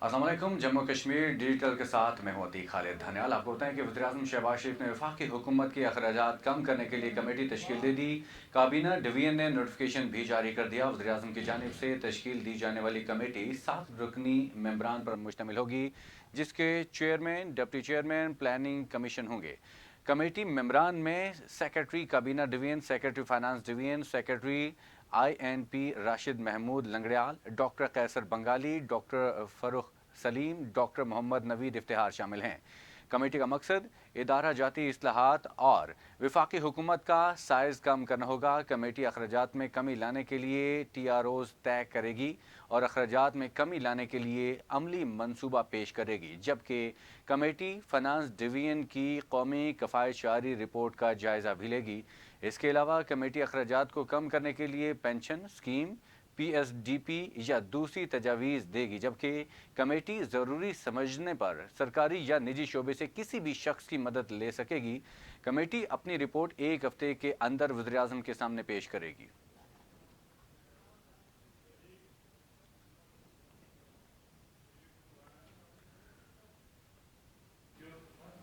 अस्सलाम वालेकुम। जम्मू कश्मीर डिजिटल के साथ मैं हूं अतीक खालिद धनियाल। आपको बताएं कि वज़ीर-ए-आज़म शहबाज शरीफ ने वफाकी हुकूमत के अखराजात कम करने के लिए कमेटी तश्कील दे दी। काबीना डिवीजन ने नोटिफिकेशन भी जारी कर दिया। वज़ीर-ए-आज़म की जानिब से तश्कील दी जाने वाली कमेटी 7 रुकनी मेंबरान पर मुश्तमिल होगी, जिसके chairman, deputy chairman planning commission होंगे। कमेटी मेंबरान में सेक्रेटरी काबीना division, secretary finance division, secretary INP Rashid Mahmood Langrial, doctor Qaiser Bengali, doctor Farrukh Saleem, doctor Mohammad Naveed Iftikhar शामिल हैं। कमेटी का मकसद इदारा जाती इस्लाहात और वफाकी हुकूमत का साइज़ कम करना होगा। कमेटी अखराजात में कमी लाने के लिए TROs तय करेगी और अखराजात में कमी लाने के लिए अमली मनसूबा पेश करेगी, जबकि कमेटी फाइनेंस डिवीजन की कौमी कफ़ायतशारी रिपोर्ट का जायज़ा भी लेगी। इसके अलावा कमेटी अखराजात को कम करने के लिए पेंशन स्कीम, PSDP या दूसरी तजावीज़ देगी, जबकि कमेटी ज़रूरी समझने पर सरकारी या निजी शोबे से किसी भी शख्स की मदद ले सकेगी। कमेटी अपनी रिपोर्ट 1 हफ्ते के अंदर वज़ीर-ए-आज़म के सामने पेश करेगी।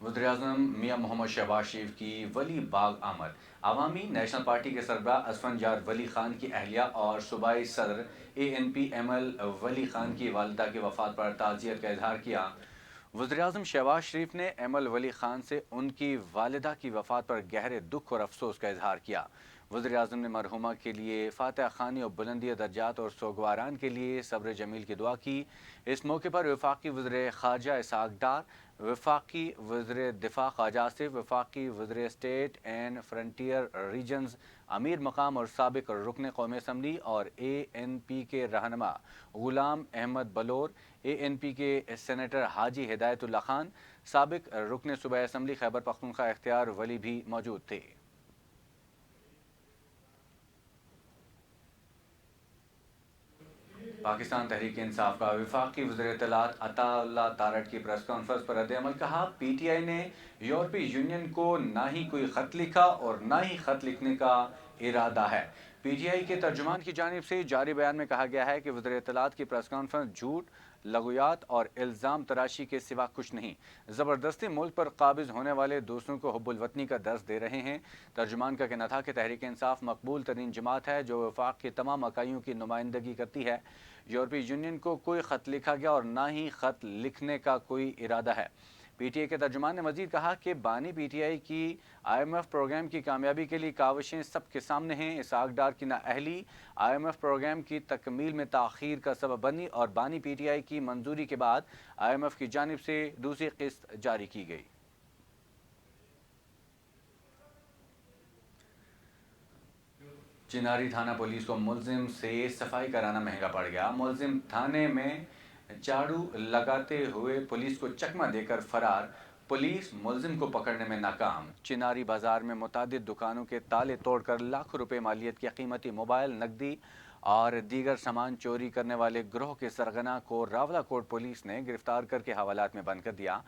वज़ीर-ए-आज़म मियां मोहम्मद शहबाज शरीफ की वली बाग आमद। अवामी नेशनल पार्टी के सरबराह असफंजार वली खान की अहलिया और सूबाई सदर ANP ML वली खान की वालिदा की वफ़ात पर ताज़ियत का इजहार किया। वज़ीर-ए-आज़म शहबाज शरीफ ने ML वली खान से उनकी वालिदा की वफ़ात पर गहरे दुख और अफसोस का इजहार किया। वज़ीर-ए-आज़म ने मरहुमा के लिए फातह खानी और बुलंदी दर्जात और सोगवारान के लिए सब्र जमील की दुआ की। इस मौके पर वफाकी वज़ीर ख़ारजा इसहाक़ डार, वफाकी वज़ीर दिफा ख्वाजा आसिफ, वफाकी वज़ीर स्टेट एंड फ्रंटियर रीजन्स अमीर मकाम और साबिक रुकन कौमी असम्बली और ANP के रहनुमा गुलाम अहमद बलोर, ANP के सेनेटर हाजी हिदायतुल्लाह खान, साबिक रुकन सूबाई असम्बली खैबर पख्तूनख्वा इख्तियार वली भी मौजूद थे। पाकिस्तान तहरीक इंसाफ का वफाकी वज़ीर इत्तलात अताउल्लाह तारड़ की प्रेस कॉन्फ्रेंस पर रद्द-ए-अमल। कहा, PTI ने यूरोपीय यूनियन को ना ही कोई ख़त लिखा और ना ही ख़त लिखने का इरादा है। PTI के तर्जुमान की जानिब से जारी बयान में कहा गया है कि वज़ीर इत्तलात की प्रेस कॉन्फ्रेंस झूठ, लगुयात और इल्ज़ाम तराशी के सिवा कुछ नहीं, ज़बरदस्ती मुल्क पर काबिज होने वाले दूसरों को हुब्बुल वतनी का दर्स दे रहे हैं। तर्जुमान का कहना था कि तहरीक इंसाफ मकबूल तरीन जमात है जो वफाक की तमाम इकाइयों की नुमाइंदगी करती है। यूरोपीय यूनियन को कोई ख़त लिखा गया और ना ही ख़त लिखने का कोई इरादा है। PTI के तर्जुमान ने मजीद कहा कि बानी PTI की IMF प्रोग्राम की कामयाबी के लिए काविशें सबके सामने हैं। इसहाक़ डार की नाअहली IMF प्रोग्राम की तकमील में ताख़ीर का सबब बनी और बानी PTI की मंजूरी के बाद IMF की जानिब से दूसरी किस्त जारी की गई। चिनारी थाना पुलिस को मुलजिम से सफाई कराना महंगा पड़ गया। मुलजिम थाने में झाड़ू लगाते हुए पुलिस को चकमा देकर फरार। पुलिस मुलजिम को पकड़ने में नाकाम। चिनारी बाजार में मुतादिद दुकानों के ताले तोड़कर लाखों रुपए मालियत के कीमती मोबाइल, नकदी और दीगर सामान चोरी करने वाले ग्रोह के सरगना को रावलाकोट पुलिस ने गिरफ्तार करके हवालात में बंद कर दिया।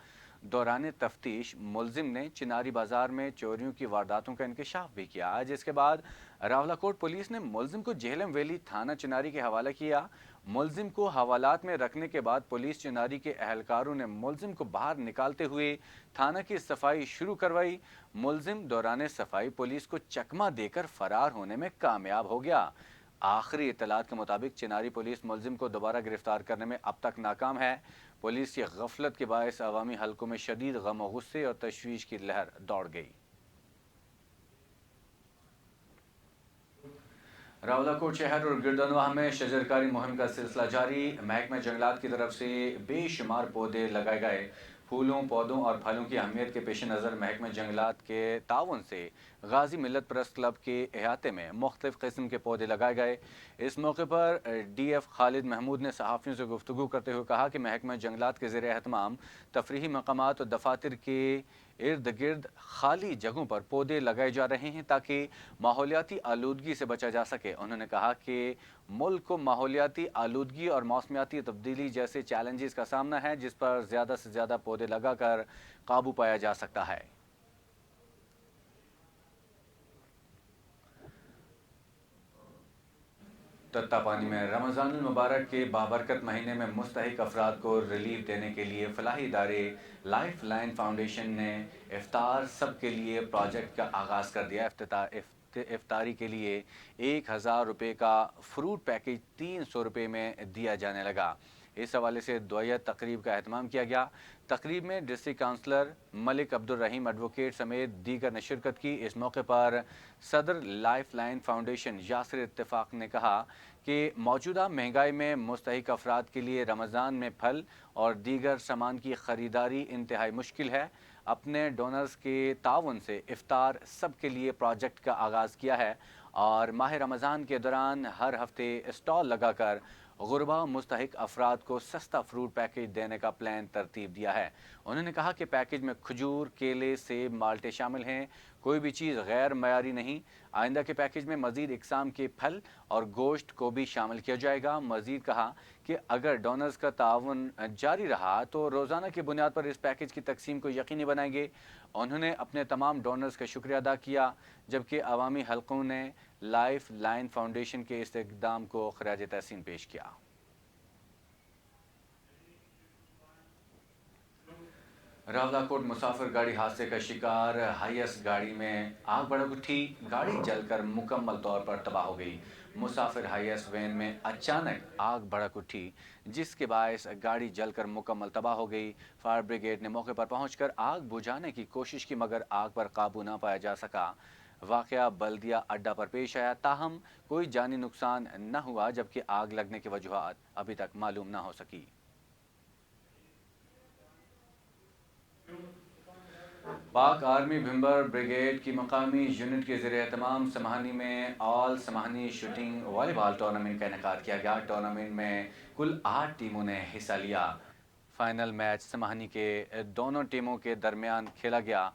दौरान तफ्तीश मुलजिम ने चिनारी बाजार में चोरियों की वारदातों का इंकशाफ भी किया, जिसके बाद रावलाकोट पुलिस ने मुलजिम को झेलम वैली थाना चिनारी के हवाला किया। मुलजिम को हवालात में रखने के बाद पुलिस चिनारी के अहलकारों ने मुलजिम को बाहर निकालते हुए थाना की सफाई शुरू करवाई। मुलजिम दौरान सफाई पुलिस को चकमा देकर फरार होने में कामयाब हो गया। आखिरी इत्तलात के मुताबिक चिनारी पुलिस मुलजिम को दोबारा गिरफ्तार करने में अब तक नाकाम है। पुलिस की गफलत के बायस अवामी हलकों में शदीद गम और गुस्से और तशवीश की लहर दौड़ गई। रावलाकोट शहर और गिरदनवाह में शजरकारी मुहिम का सिलसिला जारी। महकमा जंगलात की तरफ से बेशुमार पौधे लगाए गए। फूलों, पौधों और फलों की अहमियत के पेश नज़र महकमा जंगलात के ताउन से गाजी मिलत प्रेस क्लब के अहाते में मुख्तलिफ किस्म के पौधे लगाए गए। इस मौके पर DF खालिद महमूद ने सहाफ़ियों से गुफ्तगू करते हुए कहा कि महकमा जंगलात के ज़ेर एहतमाम तफरीही मकामात और दफातर के इर्द गिर्द खाली जगहों पर पौधे लगाए जा रहे हैं ताकि माहौलियाती आलूदगी से बचा जा सके। उन्होंने कहा कि मुल्क को माहौलियाती आलूदगी और मौसमियाती तब्दीली जैसे चैलेंजेस का सामना है, जिस पर ज़्यादा से ज़्यादा पौधे लगाकर काबू पाया जा सकता है। तत्ता पानी में रमज़ान मुबारक के बाबरकत महीने में मुस्तहिक अफराद को रिलीफ देने के लिए फलाही इदारे लाइफ लाइन फाउंडेशन ने इफ्तार सब के लिए प्रोजेक्ट का आगाज़ कर दिया। इफ्तारी के लिए 1000 रुपये का फ्रूट पैकेज 300 रुपये में दिया जाने लगा। इस हवाले से दुआ तकरीब का एहतमाम किया गया। तकरीब में डिस्ट्रिक्ट काउंसलर मलिक अब्दुल रहीम एडवोकेट समेत दीगर ने शिरकत की। इस मौके पर सदर लाइफ लाइन फाउंडेशन यासिर इत्तेफाक ने कहा कि मौजूदा महंगाई में मुस्तहिक अफराद के लिए रमज़ान में फल और दीगर सामान की ख़रीदारी इंतहाई मुश्किल है। अपने डोनर्स के ताउन से इफ्तार सब के लिए प्रोजेक्ट का आगाज़ किया है और माह रमज़ान के दौरान हर हफ्ते स्टॉल लगाकर गुरबा मुस्तहिक अफराद को सस्ता फ्रूट पैकेज देने का प्लान तरतीब दिया है। उन्होंने कहा कि पैकेज में खजूर, केले, सेब, माल्टे शामिल हैं, कोई भी चीज़ गैर मयारी नहीं। आइंदा के पैकेज में मज़ीद इकसाम के फल और गोश्त को भी शामिल किया जाएगा। मज़ीद कहा कि अगर डोनर्स का ताउन जारी रहा तो रोज़ाना की बुनियाद पर इस पैकेज की तकसीम को यकीनी बनाएंगे। उन्होंने अपने तमाम डोनर्स का शुक्रिया अदा किया, जबकि अवामी हलकों ने लाइफ लाइन फाउंडेशन के इस इक़दाम को खराज तहसीन पेश किया। रावलाकोट मुसाफिर गाड़ी हादसे का शिकार, हाईएस गाड़ी में आग भड़क उठी, गाड़ी जलकर मुकम्मल तौर पर तबाह हो गई। मुसाफिर हाईएस वैन में अचानक आग भड़क उठी, जिसके बायस गाड़ी जलकर मुकम्मल तबाह हो गई। फायर ब्रिगेड ने मौके पर पहुंचकर आग बुझाने की कोशिश की, मगर आग पर काबू ना पाया जा सका। वाक़या बल्दिया अड्डा पर पेश आया, ताहम कोई जानी नुकसान न हुआ, जबकि आग लगने की वजूहात अभी तक मालूम न हो सकी। पाक आर्मी भिम्बर ब्रिगेड की मकामी यूनिट के ज़रिए तमाम समाहनी में ऑल समाहनी शूटिंग वॉलीबॉल टूर्नामेंट का इनेकाद किया गया। टूर्नामेंट में कुल 8 टीमों ने हिस्सा लिया। फाइनल मैच समाहनी के दोनों टीमों के दरमियान खेला गया।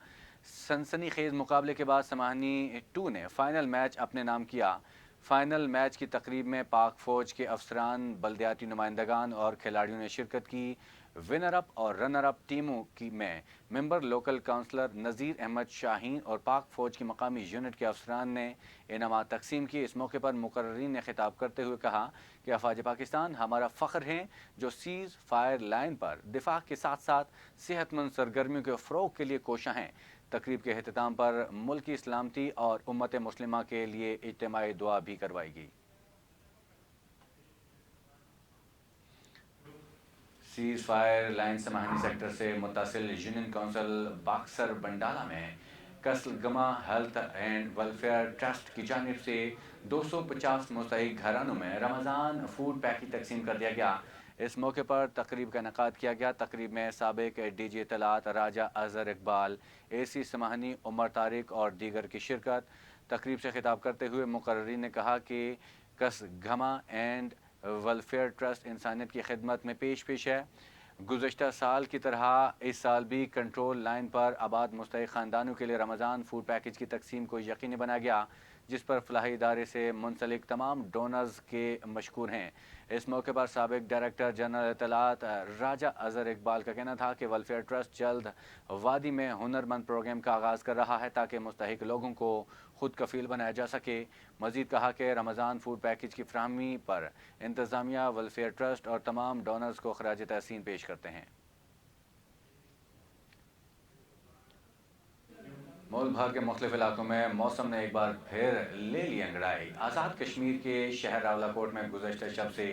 सनसनीखेज मुकाबले के बाद समाहनी 2 ने फाइनल मैच अपने नाम किया। फाइनल मैच की तकरीब में पाक फ़ौज के अफसरान, बल्दियाती नुमाइंदगान और खिलाड़ियों ने शिरकत की। विनर अप और रनर अप टीमों की में मेंबर लोकल काउंसलर नज़ीर अहमद शाहीन और पाक फ़ौज की मकामी यूनिट के अफसरान ने इनामात तकसीम की। इस मौके पर मुकर्रीन ने खिताब करते हुए कहा कि अफवाज पाकिस्तान हमारा फ़ख्र हैं, जो सीज़ फायर लाइन पर दिफा के साथ साथ सेहतमंद सरगर्मियों के फ़रोग़ के लिए कोशां हैं। तकरीब के अख्ताम पर मुल्क की सलामती और उम्मत मुस्लिमा के लिए इज्तिमाई दुआ भी करवाई गई। सीज़ फायर लाइन समाहनी सेक्टर से मुत्तसिल यूनियन काउंसिल बाक्सर बंडाला में कसलगमा हेल्थ एंड वेलफेयर ट्रस्ट की जानिब से 250 मुस्तहिक घरानों में रमज़ान फूड पैकेज तकसीम कर दिया गया। इस मौके पर तकरीब का इनेकाद किया गया। तकरीब में साबिक DG इत्तलात राजा अजहर इकबाल, AC समाहनी उमर तारिक और दीगर की शिरकत। तकरीब से खिताब करते हुए मुकर्रीन ने कहा कि कसगमा एंड वेलफेयर ट्रस्ट इंसानियत की खिदमत में पेश है। गुज़श्ता साल की तरह इस साल भी कंट्रोल लाइन पर आबाद मुस्तहिक ख़ानदानों के लिए रमज़ान फूड पैकेज की तकसीम को यकीनी बनाया गया, जिस पर फलाही इदारे से मुंसलिक तमाम डोनर्स के मशकूर हैं। इस मौके पर साबिक डायरेक्टर जनरल इत्तलात राजा अजहर इकबाल का कहना था कि वेलफेयर ट्रस्ट जल्द वादी में हुनरमंद प्रोग्राम का आगाज़ कर रहा है, ताकि मुस्तहिक लोगों को खुद कफील बनाया जा सके। मज़ीद कहा कि रमज़ान फूड पैकेज की फ्राहमी पर इंतज़ामिया, वेलफेयर ट्रस्ट और तमाम डोनर्स को खराज तहसीन पेश करते हैं। मुल्क भर के मुख्तलिफ इलाकों में मौसम ने एक बार फिर ले ली अंगड़ाई। आज़ाद कश्मीर के शहर रावलाकोट में गुज़श्ता शब से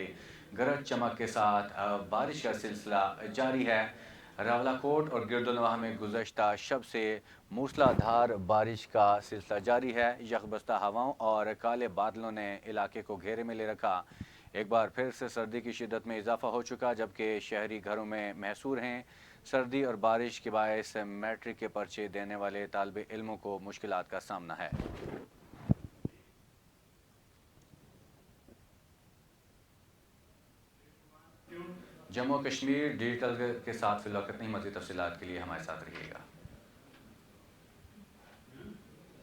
गरज चमक के साथ बारिश का सिलसिला जारी है। रावलाकोट और गिरदुनवाह में गुज़श्ता शब से मूसलाधार बारिश का सिलसिला जारी है। यकबस्ता हवाओं और काले बादलों ने इलाके को घेरे में ले रखा। एक बार फिर से सर्दी की शिद्दत में इजाफा हो चुका, जबकि शहरी घरों में महसूर हैं। सर्दी और बारिश के बायस मैट्रिक के पर्चे देने वाले तालिब इल्मों को मुश्किलात का सामना है। जम्मू कश्मीर डिजिटल के साथ फिलहाल इतनी मज़ीद तफसीलात के लिए हमारे साथ रहिएगा।